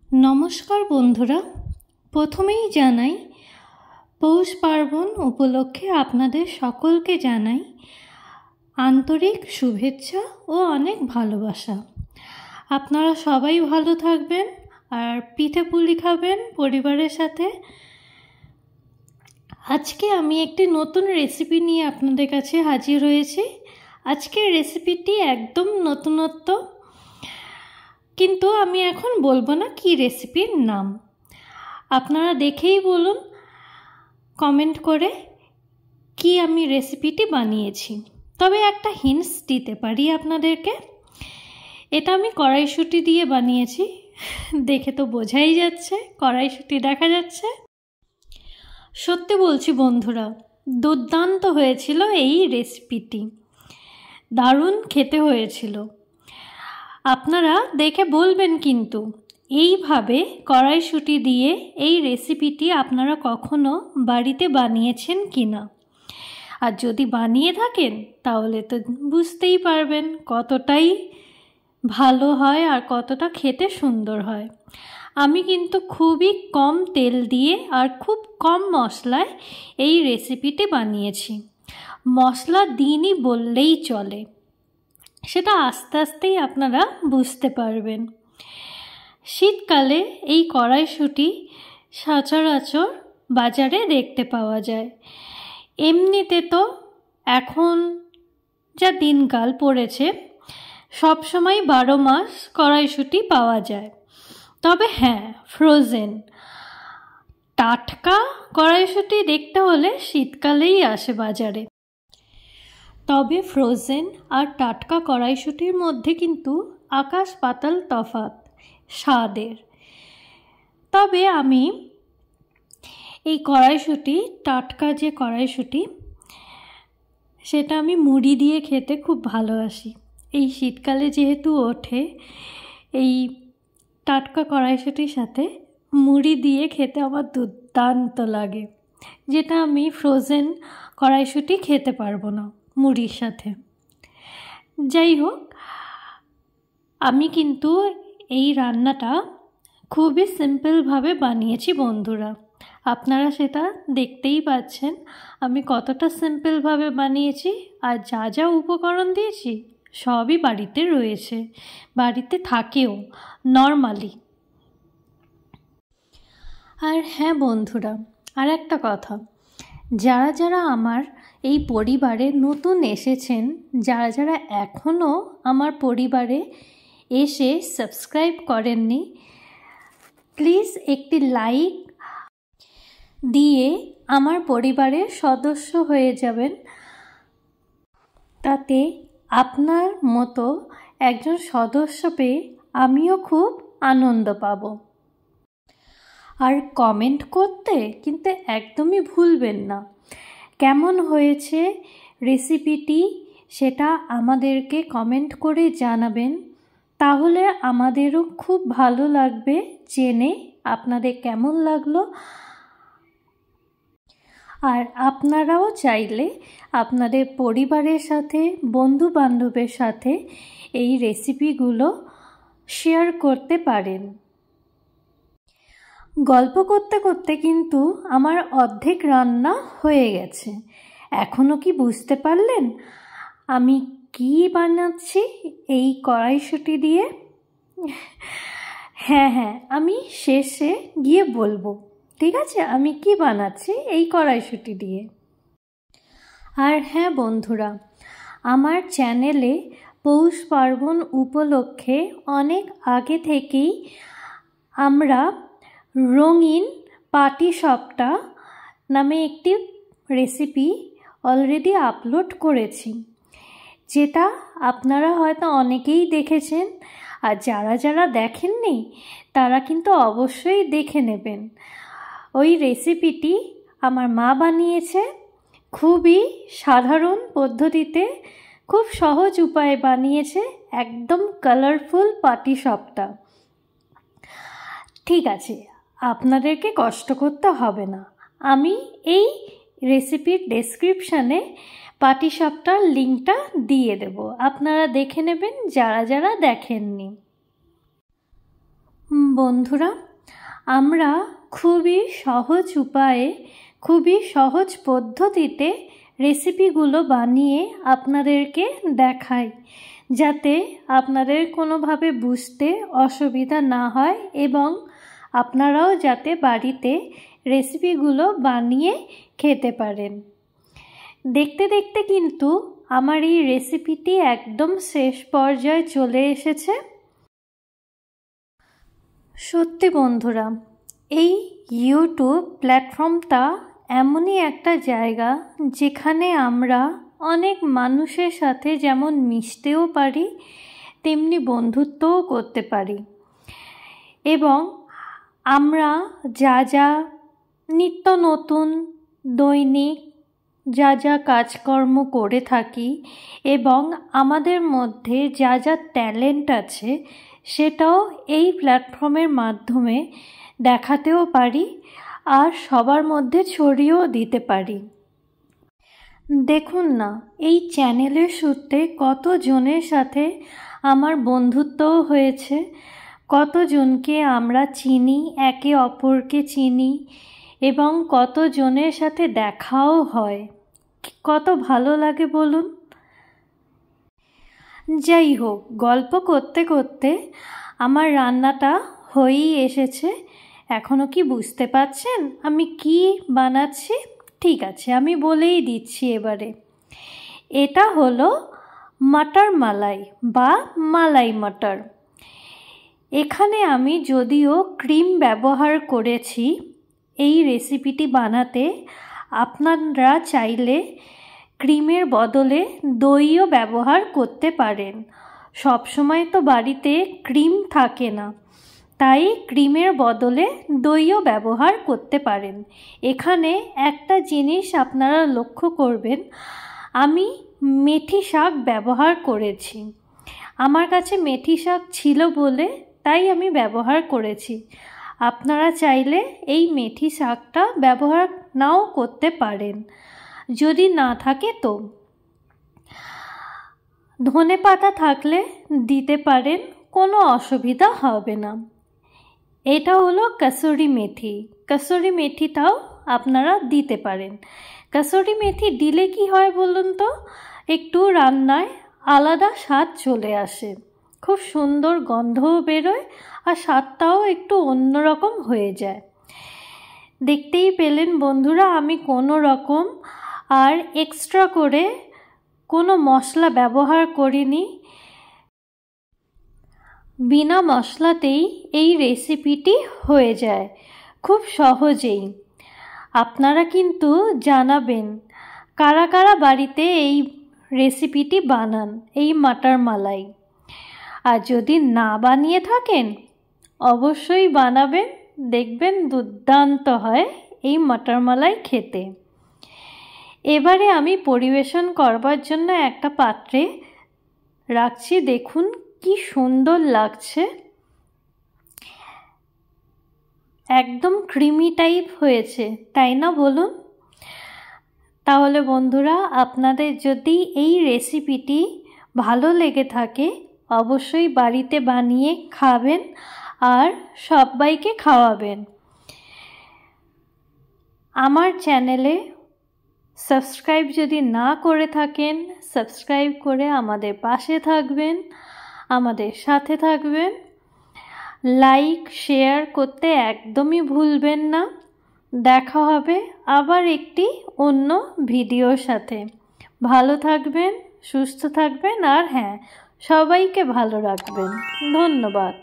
नमस्कार बंधुरा प्रथमेई जानाई पौष पार्बण उपलक्षे आपनादेर सकलके जानाई आंतरिक शुभेच्छा और अनेक भालोबासा। आपनारा सबाई भालो थाकबेन और पिठे पुली खाबेन परिवारेर साथे। आजके आमी एकटी नतून रेसिपि निये आपनादेर काछे हाजिर हयेछि। आजकेर रेसिपिटी एकदम नतूनत्व, किन्तु आमी एखन बोलबो ना कि रेसिपिर नाम। आपनारा देखेई बोलुन कमेंट करे कि आमी रेसिपिटी बानिয়েছি। तबे एकटा हिंट्स दिते पारी आपनादेरके। एटा आमी कड़ाईशुटी दिये बानिয়েছি। देखे तो बोझाई जाच्छे कड़ाईशुटी देखा जाच्छे। सत्यि बोलछि बंधुरा दुर्दान्त हयेछिलो एई रेसिपिटी, दारुण खेते हयेछिलो। आपनारा देखे बोलबेन किन्तु এইভাবে কড়াইশুঁটি দিয়ে এই রেসিপিটি আপনারা কখনো বাড়িতে বানিয়েছেন কিনা, আর যদি বানিয়ে থাকেন তাহলে তো বুঝতেই পারবেন কতটাই ভালো হয় আর কতটা খেতে সুন্দর হয়। আমি কিন্তু খুবই কম তেল দিয়ে আর খুব কম মশলায় এই রেসিপিটি বানিয়েছি। মশলা দিইনি বললেই চলে, সেটা আস্তে আস্তেই আপনারা বুঝতে পারবেন। শীতকালে এই কড়াইশুঁটি সচরাচর বাজারে দেখতে পাওয়া যায়। এমনিতে তো এখন যা দিনকাল পড়েছে সব সময় 12 মাস কড়াইশুঁটি পাওয়া যায়। তবে হ্যাঁ, ফ্রোজেন টাটকা কড়াইশুঁটি দেখতে হলে শীতকালেই আসে বাজারে। তবে ফ্রোজেন আর টাটকা কড়াইশুঁটির মধ্যে কিন্তু আকাশ পাতাল তফাৎ স্বাদের। তবে আমি এই কড়াইশুঁটি টাটকা যে কড়াইশুঁটি সেটা আমি মুড়ি দিয়ে খেতে খুব ভালোবাসি। এই শীতকালে যেহেতু ওঠে, এই টাটকা কড়াইশুঁটির সাথে মুড়ি দিয়ে খেতে আমার দুর্দান্ত লাগে, যেটা আমি ফ্রোজেন কড়াইশুঁটি খেতে পারবো না মুড়ির সাথে। যাই হোক, আমি কিন্তু এই রান্নাটা খুবই সিম্পলভাবে বানিয়েছি বন্ধুরা। আপনারা সেটা দেখতেই পাচ্ছেন আমি কতটা সিম্পলভাবে বানিয়েছি, আর যা যা উপকরণ দিয়েছি সবই বাড়িতে রয়েছে, বাড়িতে থাকেও নর্মালি। আর হ্যাঁ বন্ধুরা, আর একটা কথা, যারা যারা আমার এই পরিবারে নতুন এসেছেন, যারা যারা এখনও আমার পরিবারে এসে সাবস্ক্রাইব করেননি, প্লিজ একটি লাইক দিয়ে আমার পরিবারের সদস্য হয়ে যাবেন। তাতে আপনার মতো একজন সদস্য পেয়ে আমিও খুব আনন্দ পাব। আর কমেন্ট করতে কিন্তু একদমই ভুলবেন না। কেমন হয়েছে রেসিপিটি সেটা আমাদেরকে কমেন্ট করে জানাবেন, তাহলে আমাদেরও খুব ভালো লাগবে জেনে আপনাদের কেমন লাগলো। আর আপনারাও চাইলে আপনাদের পরিবারের সাথে, বন্ধু বান্ধবের সাথে এই রেসিপিগুলো শেয়ার করতে পারেন। গল্প করতে করতে কিন্তু আমার অর্ধেক রান্না হয়ে গেছে। এখনও কি বুঝতে পারলেন আমি কি বানাচ্ছি এই কড়াইশুঁটি দিয়ে? হ্যাঁ হ্যাঁ, আমি শেষে গিয়ে বলবো, ঠিক আছে, আমি কি বানাচ্ছি এই কড়াইশুঁটি দিয়ে। আর হ্যাঁ বন্ধুরা, আমার চ্যানেলে পৌষ পার্বণ উপলক্ষে অনেক আগে থেকেই আমরা রঙিন পাটিসাপটা নামে একটি রেসিপি অলরেডি আপলোড করেছি, যেটা আপনারা হয়তো অনেকেই দেখেছেন। আর যারা যারা দেখেননি তারা কিন্তু অবশ্যই দেখে নেবেন। ওই রেসিপিটি আমার মা বানিয়েছে, খুবই সাধারণ পদ্ধতিতে, খুব সহজ উপায়ে বানিয়েছে, একদম কালারফুল পাটিসাপটা। ঠিক আছে, আপনাদেরকে কষ্ট করতে হবে না, আমি এই রেসিপির ডেসক্রিপশানে পাটিসাপটার লিঙ্কটা দিয়ে দেব, আপনারা দেখে নেবেন যারা যারা দেখেননি। বন্ধুরা, আমরা খুবই সহজ উপায়ে, খুবই সহজ পদ্ধতিতে রেসিপিগুলো বানিয়ে আপনাদেরকে দেখাই, যাতে আপনাদের কোনোভাবে বুঝতে অসুবিধা না হয় এবং আপনারাও যাতে বাড়িতে রেসিপিগুলো বানিয়ে খেতে পারেন। দেখতে দেখতে কিন্তু আমার এই রেসিপিটি একদম শেষ পর্যায়ে চলে এসেছে। সত্যি বন্ধুরা, এই ইউটিউব প্ল্যাটফর্মটা এমনই একটা জায়গা যেখানে আমরা অনেক মানুষের সাথে যেমন মিশতেও পারি, তেমনি বন্ধুত্বও করতে পারি এবং আমরা যা যা নিত্য নতুন দৈনিক যা যা কাজকর্ম করে থাকি এবং আমাদের মধ্যে যা যা ট্যালেন্ট আছে সেটাও এই প্ল্যাটফর্মের মাধ্যমে দেখাতেও পারি আর সবার মধ্যে ছড়িয়েও দিতে পারি। দেখুন না, এই চ্যানেলের সূত্রে কতজনের সাথে আমার বন্ধুত্বও হয়েছে, কতজনকে আমরা চিনি, একে অপরকে চিনি এবং কতজনের সাথে দেখাও হয়। কত ভালো লাগে বলুন। যাই হোক, গল্প করতে করতে আমার রান্নাটা হয়েই এসেছে। এখনও কি বুঝতে পারছেন আমি কি বানাচ্ছি? ঠিক আছে, আমি বলেই দিচ্ছি এবারে। এটা হলো মটর মালাই বা মালাই মটর। এখানে আমি যদিও ক্রিম ব্যবহার করেছি এই রেসিপিটি বানাতে, আপনারা চাইলে ক্রিমের বদলে দইও ব্যবহার করতে পারেন। সব সময় তো বাড়িতে ক্রিম থাকে না, তাই ক্রিমের বদলে দইও ব্যবহার করতে পারেন। এখানে একটা জিনিস আপনারা লক্ষ্য করবেন, আমি মেথি শাক ব্যবহার করেছি। আমার কাছে মেথি শাক ছিল বলে তাই আমি ব্যবহার করেছি। আপনারা চাইলে এই মেথি শাকটা ব্যবহার নাও করতে পারেন, যদি না থাকে তো ধনেপাতা থাকলে দিতে পারেন, কোনো অসুবিধা হবে না। এটা হলো কসুরি মেথি। কসুরি মেথিটাও আপনারা দিতে পারেন। কসুরি মেথি দিলে কি হয় বলুন তো, একটু রান্নায় আলাদা স্বাদ চলে আসে, খুব সুন্দর গন্ধও বেরোয় আর স্বাদটাও একটু অন্যরকম হয়ে যায়। দেখতেই পেলেন বন্ধুরা, আমি কোনো রকম আর এক্সট্রা করে কোনো মশলা ব্যবহার করিনি। বিনা মশলাতেই এই রেসিপিটি হয়ে যায় খুব সহজেই। আপনারা কিন্তু জানাবেন কারা কারা বাড়িতে এই রেসিপিটি বানান, এই মটর মালাই। আর যদি না বানিয়ে থাকেন অবশ্যই বানাবেন, দেখবেন দুর্দান্ত হয় এই মটর মালাই খেতে। এবারে আমি পরিবেশন করবার জন্য একটা পাত্রে রাখছি। দেখুন কি সুন্দর লাগছে, একদম ক্রিমি টাইপ হয়েছে, তাই না বলুন? তাহলে বন্ধুরা, আপনাদের যদি এই রেসিপিটি ভালো লেগে থাকে অবশ্যই বাড়িতে বানিয়ে খাবেন আর সবাইকে খাওয়াবেন। আমার চ্যানেলে সাবস্ক্রাইব যদি না করে থাকেন, সাবস্ক্রাইব করে আমাদের পাশে থাকবেন, আমাদের সাথে থাকবেন। লাইক শেয়ার করতে একদমই ভুলবেন না। দেখা হবে আবার একটি অন্য ভিডিওর সাথে। ভালো থাকবেন, সুস্থ থাকবেন আর হ্যাঁ, সবাইকে ভালো রাখবেন। ধন্যবাদ।